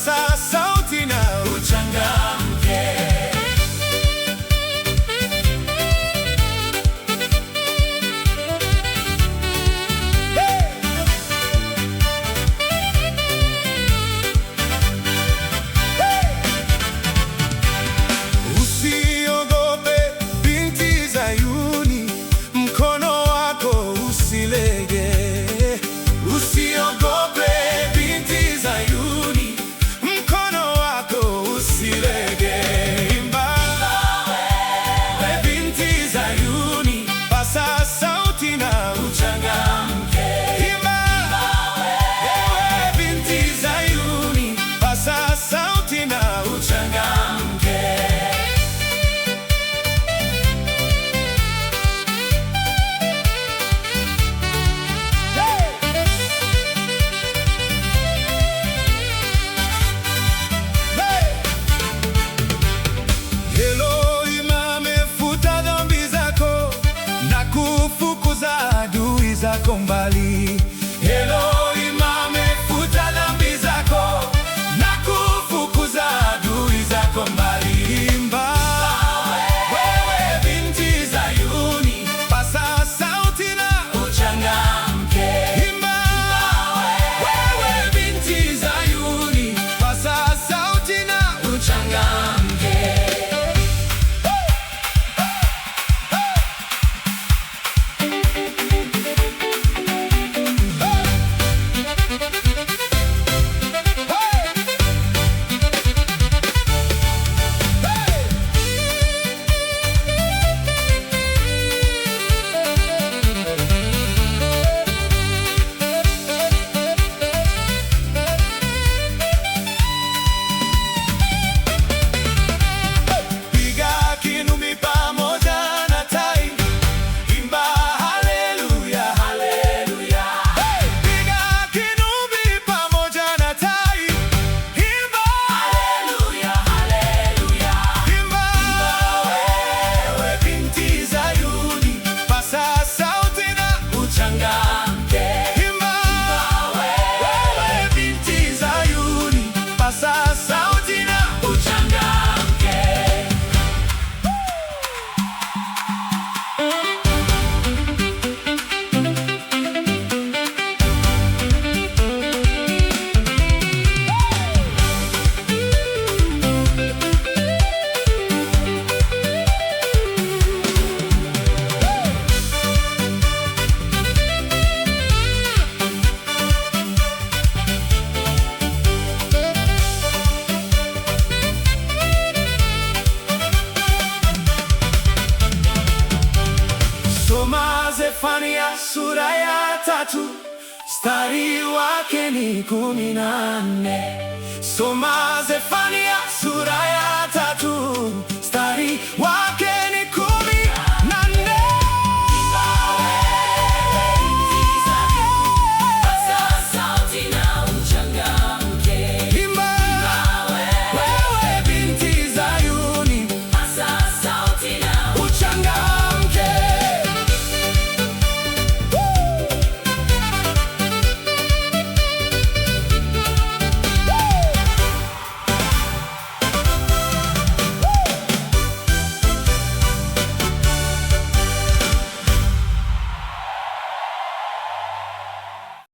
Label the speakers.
Speaker 1: pasa sauti na uchangamke. Usiogope binti Zayuni, mkono wako usilege. Usiogope binti Zayuni, mkono wako usilege. Imba we binti Zayuni, pasa sauti na uchangamke. Imba wewe binti Zayuni, pasa sauti na uchangamke. Kufukuza adui zako mbali. Elohim amefuta dhambi zako na kufukuza adui zako mbali. Imba wewe binti Zayuni, pasa sauti na uchangamke. Imba wewe binti Zayuni, pasa sauti na uchangamke. Soma Zefania sura ya 3, mstari wake ni 14. Soma Zefania sura ya 3.